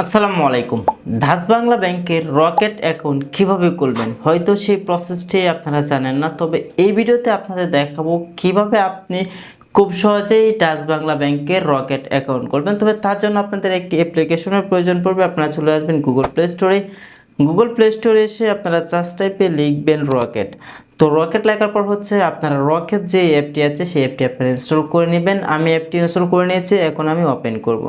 আসসালামু আলাইকুম। ডাচ বাংলা ব্যাংকের রকেট অ্যাকাউন্ট কিভাবে খুলবেন, হয়তো সেই প্রসেসটি আপনারা জানেন না, তবে এই ভিডিওতে আপনাদের দেখাবো কিভাবে আপনি খুব সহজেই ডাচ বাংলা ব্যাংকের রকেট অ্যাকাউন্ট করবেন। তবে তার জন্য আপনাদের একটি অ্যাপ্লিকেশনের প্রয়োজন পড়বে। আপনারা চলে আসবেন গুগল প্লে স্টোরে। গুগল প্লে স্টোরে এসে আপনারা সার্চ টাইপে লিখবেন রকেট। তো রকেট লেখার পর হচ্ছে আপনারা রকেট যে অ্যাপটি আছে সেই অ্যাপটি আপনারা ইনস্টল করে নেবেন। আমি অ্যাপটি ইনস্টল করে নিয়েছি, এখন আমি ওপেন করব।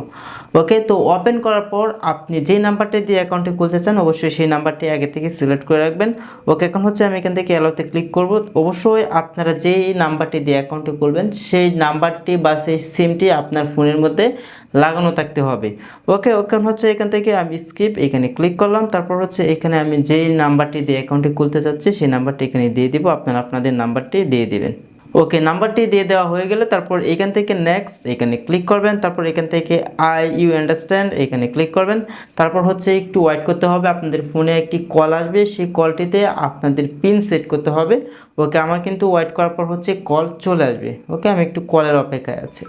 ওকে, তো ওপেন করার পর আপনি যে নাম্বারটি দিয়ে অ্যাকাউন্টটি খুলতে চান অবশ্যই সেই নাম্বারটি আগে থেকে সিলেক্ট করে রাখবেন। ওকে, এখন হচ্ছে আমি এখান থেকে অ্যালাউতে ক্লিক করব। অবশ্যই আপনারা যেই নাম্বারটি দিয়ে অ্যাকাউন্টটি খুলবেন সেই নাম্বারটি বা সেই সিমটি আপনার ফোনের মধ্যে লাগানো থাকতে হবে। ওকে, ওখান হচ্ছে এখান থেকে আমি স্কিপ এখানে ক্লিক করলাম। তারপর হচ্ছে এখানে আমি যেই নাম্বারটি দিয়ে অ্যাকাউন্টটি খুলতে চাচ্ছি সেই নাম্বারটি এখানে দিয়ে দিব। আপনারা আপনাদের নাম্বারটি দিয়ে দিবেন। ওকে, নাম্বারটি দিয়ে দেওয়া হয়ে গেলে তারপর এখান থেকে নেক্সট এখানে ক্লিক করবেন। তারপর এখান থেকে ইউ আন্ডারস্ট্যান্ড এখানে ক্লিক করবেন। তারপর হচ্ছে একটু ওয়েট করতে হবে, আপনাদের ফোনে একটি কল আসবে, সেই কলটিতে আপনাদের পিন সেট করতে হবে। ওকে, আমার কিন্তু ওয়েট করার পর হচ্ছে কল চলে আসবে। ওকে, আমি একটু কলের অপেক্ষায় আছি।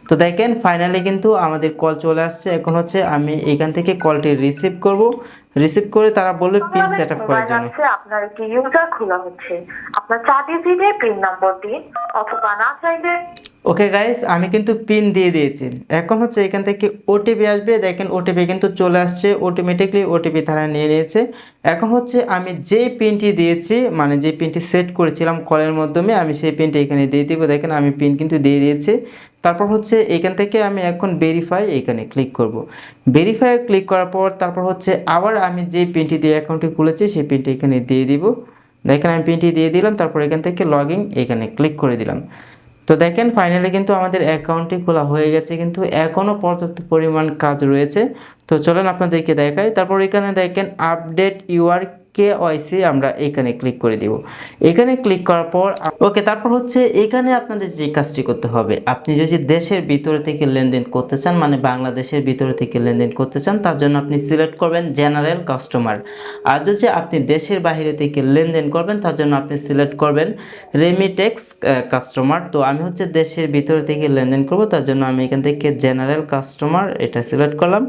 তো দেখেন ফাইনালি কিন্তু আমাদের কল চলে আসছে। এখন হচ্ছে আমি এখান থেকে কলটি রিসিভ করব। রিসিভ করে তারা বলবে পিন সেট আপ করার জন্য। আপনার একটি ইউজার খোলা হচ্ছে। আপনার 4 ডিজিটের পিন নাম্বার দিন, অথবা না চাইলে। ওকে গাইস, আমি কিন্তু পিন দিয়ে দিয়েছি। এখন হচ্ছে এখান থেকে ওটিপি আসবে। দেখেন ওটিপি কিন্তু চলে আসছে, অটোমেটিকলি ওটিপি তারা নিয়ে নিয়েছে। এখন হচ্ছে আমি যেই পিনটি দিয়েছি, মানে যে পিনটি সেট করেছিলাম কলের মাধ্যমে, আমি সেই পিনটি এখানে দিয়ে দিব। দেখেন আমি পিন কিন্তু দিয়ে দিয়েছি। তারপর হচ্ছে এখান থেকে আমি এখন ভেরিফাই এখানে ক্লিক করব। ভেরিফাই ক্লিক করার পর তারপর হচ্ছে আবার আমি যে পিনটি দিয়ে অ্যাকাউন্টটি খুলেছি সেই পিনটি এখানে দিয়ে দিব। দেখেন আমি পিনটি দিয়ে দিলাম। তারপর এখান থেকে লগ ইন এখানে ক্লিক করে দিলাম। তো দেখেন ফাইনালি কিন্তু আমাদের অ্যাকাউন্টটি খোলা হয়ে গেছে, কিন্তু এখনও পর্যাপ্ত পরিমাণ কাজ রয়েছে। তো চলেন আপনাদেরকে দেখাই। তারপর এখানে দেখেন আপডেট ইউআর কেওয়াইসি, আমরা এখানে ক্লিক করে দিব। এখানে ক্লিক করার পর ওকে, তারপর হচ্ছে এখানে আপনাদের যে কাজটি করতে হবে, আপনি যদি দেশের ভিতরে থেকে লেনদেন করতে চান, মানে বাংলাদেশের ভিতরে থেকে লেনদেন করতে চান, তার জন্য আপনি সিলেক্ট করবেন জেনারেল কাস্টমার। আর যদি আপনি দেশের বাইরে থেকে লেনদেন করবেন তার জন্য আপনি সিলেক্ট করবেন রেমিটেক্স কাস্টমার। তো আমি হচ্ছে দেশের ভিতরে থেকে লেনদেন করব, তার জন্য আমি এখান থেকে জেনারেল কাস্টমার এটা সিলেক্ট করলাম।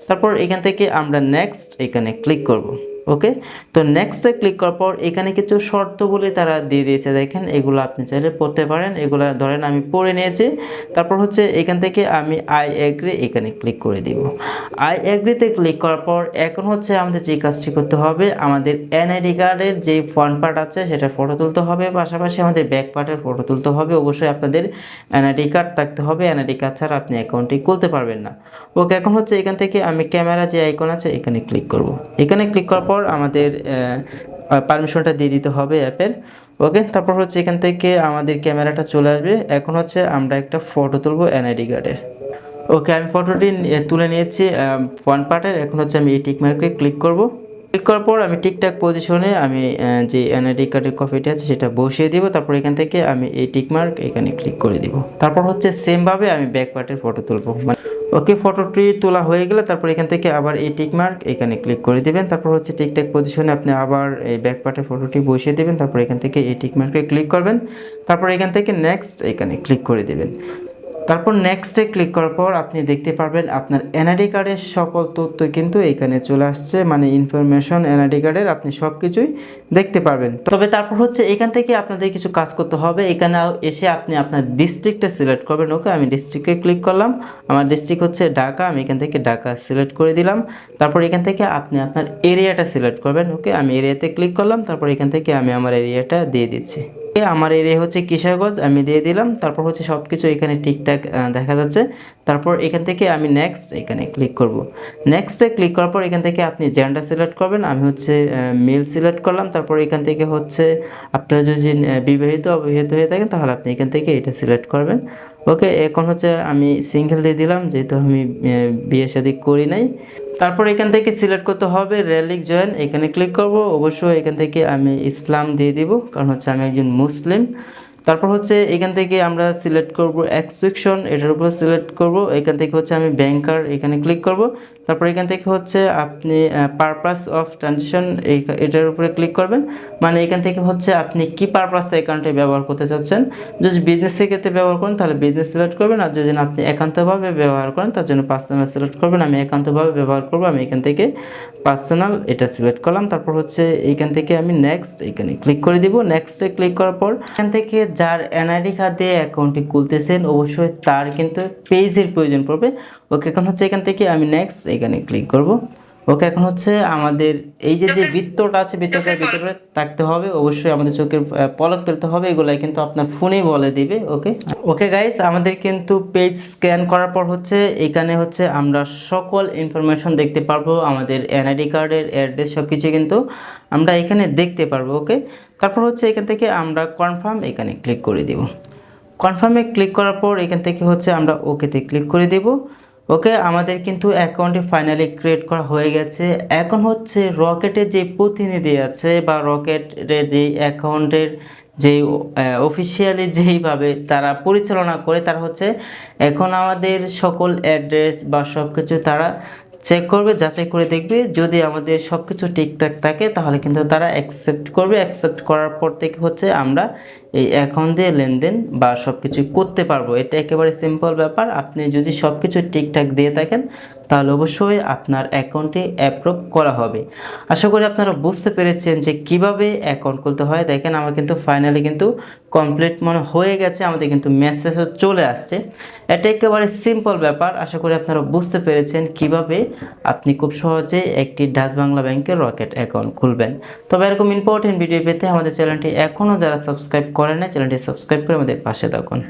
তারপর এখান থেকে আমরা নেক্সট এখানে ক্লিক করব। ওকে, তো নেক্সটে ক্লিক করার পর এখানে কিছু শর্তগুলি তারা দিয়ে দিয়েছে, দেখেন এগুলো আপনি চাইলে পড়তে পারেন। এগুলো ধরেন আমি পড়ে নিয়েছি। তারপর হচ্ছে এখান থেকে আমি আই এগ্রি এখানে ক্লিক করে দিব। আই এগ্রিতে ক্লিক করার পর এখন হচ্ছে আমাদের যে কাজটি করতে হবে, আমাদের এনআইডি কার্ডের যে ফ্রন্ট পার্ট আছে সেটা ফটো তুলতে হবে, পাশাপাশি আমাদের ব্যাক পার্টের ফটো তুলতে হবে। অবশ্যই আপনাদের এনআইডি কার্ড থাকতে হবে, এনআইডি কার্ড ছাড়া আপনি অ্যাকাউন্টটি খুলতে পারবেন না। ওকে, এখন হচ্ছে এখান থেকে আমি ক্যামেরা যে আইকন আছে এখানে ক্লিক করব। এখানে ক্লিক করার পর আমাদের পারমিশনটা দিয়ে দিতে হবে অ্যাপের। ওকে, তারপর হচ্ছে এখান থেকে আমাদের ক্যামেরাটা চলে আসবে। এখন হচ্ছে আমরা একটা ফটো তুলবো এনআইডি কার্ডের। ওকে, আমি ফটোটি তুলে নিয়েছি ফ্রন্ট পার্টের। এখন হচ্ছে আমি এই টিক মার্কে ক্লিক করব। ক্লিক করার পর আমি ঠিকঠাক পজিশনে আমি যে এনআইডি কার্ডের কপিটা আছে সেটা বসিয়ে দিব। তারপর এখান থেকে আমি এই টিক মার্ক এখানে ক্লিক করে দিব। তারপর হচ্ছে সেমভাবে আমি ব্যাক পার্টের ফটো তুলব। ওকে, ফটোটি তোলা হয়ে গেলে তারপর এখান থেকে আবার এই টিক মার্ক এখানে ক্লিক করে দিবেন। তারপর হচ্ছে ঠিকঠাক পজিশনে আপনি আবার এই ব্যাক পার্টের ফটোটি বসিয়ে দেবেন। তারপর এখান থেকে এই টিক মার্কে ক্লিক করবেন। তারপর এখান থেকে নেক্সট এখানে ক্লিক করে দেবেন। তারপর নেক্সটে ক্লিক করার পর আপনি দেখতে পারবেন আপনার এনআইডি কার্ডের সকল তথ্য কিন্তু এখানে চলে আসছে, মানে ইনফরমেশন এনআইডি কার্ডের আপনি সব কিছুই দেখতে পারবেন। তবে তারপর হচ্ছে এখান থেকে আপনাদের কিছু কাজ করতে হবে। এখানে এসে আপনি আপনার ডিস্ট্রিক্টটা সিলেক্ট করবেন। ওকে, আমি ডিস্ট্রিক্টে ক্লিক করলাম। আমার ডিস্ট্রিক্ট হচ্ছে ঢাকা, আমি এখান থেকে ঢাকা সিলেক্ট করে দিলাম। তারপর এখান থেকে আপনি আপনার এরিয়াটা সিলেক্ট করবেন। ওকে, আমি এরিয়াতে ক্লিক করলাম। তারপর এখান থেকে আমি আমার এরিয়াটা দিয়ে দিচ্ছি। আমার এরিয়া হচ্ছে কিশোরগঞ্জ, আমি দিয়ে দিলাম। তারপর হচ্ছে সব কিছু এখানে ঠিকঠাক দেখা যাচ্ছে। তারপর এখান থেকে আমি নেক্সট এখানে ক্লিক করব। নেক্সটে ক্লিক করার পর এখান থেকে আপনি জেন্ডার সিলেক্ট করবেন। আমি হচ্ছে মেল সিলেক্ট করলাম। তারপর এখান থেকে হচ্ছে আপনারা যদি বিবাহিত অবিবাহিত হয়ে থাকেন তাহলে আপনি এখান থেকে এটা সিলেক্ট করবেন। ওকে, এখন হচ্ছে আমি সিঙ্গেল দিয়ে দিলাম, যেহেতু আমি বিয়ে শাদী করি নাই। তারপর এখান থেকে সিলেক্ট করতে হবে রেলিক জয়েন, এখানে ক্লিক করব। অবশ্যই এখান থেকে আমি ইসলাম দিয়ে দিব, কারণ হচ্ছে আমি একজন মুসলিম। তারপর হচ্ছে এখান থেকে আমরা সিলেক্ট করব এক্সট্রাকশন, এটার উপর সিলেক্ট করব। এখান থেকে হচ্ছে আমি ব্যাংকার এখানে ক্লিক করব। তারপর এখান থেকে হচ্ছে আপনি পারপাস অফ ট্রানজেকশন এটার উপরে ক্লিক করবেন। মানে এখান থেকে হচ্ছে আপনি কি পারপাসে অ্যাকাউন্টে ব্যবহার করতে চাচ্ছেন। যদি বিজনেসের ক্ষেত্রে ব্যবহার করেন তাহলে বিজনেস সিলেক্ট করবেন, আর যদি আপনি একান্তভাবে ব্যবহার করেন তার জন্য পার্সোনাল সিলেক্ট করবেন। আমি একান্তভাবে ব্যবহার করব, আমি এখান থেকে পার্সোনাল এটা সিলেক্ট করলাম। তারপর হচ্ছে এইখান থেকে আমি নেক্সট এখানে ক্লিক করে দিব। নেক্সটে ক্লিক করার পর এখান থেকে যার এনআইডি কার্ড দিয়ে অ্যাকাউন্টটি খুলতেছেন অবশ্যই তার কিন্তু পেজের প্রয়োজন পড়বে। ওকে, এখন হচ্ছে এখান থেকে আমি নেক্সট এখানে ক্লিক করব। ওকে, এখন হচ্ছে আমাদের এই যে বৃত্তটা আছে বৃত্তটার ভিতরে থাকতে হবে, অবশ্যই আমাদের চোখের পলক ফেলতে হবে, এগুলাই কিন্তু আপনার ফোনেই বলে দিবে। ওকে ওকে গাইস, আমাদের কিন্তু পেজ স্ক্যান করার পর হচ্ছে এখানে হচ্ছে আমরা সকল ইনফরমেশন দেখতে পারবো, আমাদের এনআইডি কার্ডের অ্যাড্রেস সব কিছু কিন্তু আমরা এখানে দেখতে পারবো। ওকে, তারপর হচ্ছে এখান থেকে আমরা কনফার্ম এখানে ক্লিক করে দিব। কনফার্মে ক্লিক করার পর এখান থেকে হচ্ছে আমরা ওকেতে ক্লিক করে দেব। ওকে, আমাদের কিন্তু অ্যাকাউন্টটি ফাইনালি ক্রিয়েট করা হয়ে গেছে। এখন হচ্ছে রকেটের যে প্রতিনিধি আছে বা রকেটের যে অ্যাকাউন্টের যে অফিসিয়ালি যেইভাবে তারা পরিচালনা করে, তারা হচ্ছে এখন আমাদের সকল অ্যাড্রেস বা সব কিছু তারা চেক করবে, যাচাই করে দেখবে। যদি আমাদের সব কিছু ঠিকঠাক থাকে তাহলে কিন্তু তারা অ্যাকসেপ্ট করবে। অ্যাকসেপ্ট করার পর থেকে হচ্ছে আমরা এই অ্যাকাউন্ট দিয়ে লেনদেন বা সব কিছু করতে পারবো। এটা একেবারে সিম্পল ব্যাপার। আপনি যদি সব কিছু ঠিকঠাক দিয়ে থাকেন তাহলে অবশ্যই আপনার অ্যাকাউন্টটি অ্যাপ্রুভ করা হবে। আশা করি আপনারা বুঝতে পেরেছেন যে কিভাবে অ্যাকাউন্ট খুলতে হয়। দেখেন আমার কিন্তু ফাইনালি কিন্তু কমপ্লিট মনে হয়ে গেছে, আমাদের কিন্তু মেসেজও চলে আসছে। এটা একেবারে সিম্পল ব্যাপার। আশা করি আপনারা বুঝতে পেরেছেন কিভাবে আপনি খুব সহজে একটি ডাচ বাংলা ব্যাংকের রকেট অ্যাকাউন্ট খুলবেন। তবে এরকম ইম্পর্টেন্ট ভিডিও পেতে আমাদের চ্যানেলটি এখনও যারা সাবস্ক্রাইব করেন না, চ্যানেলটি সাবস্ক্রাইব করে আমাদের পাশে থাকুন।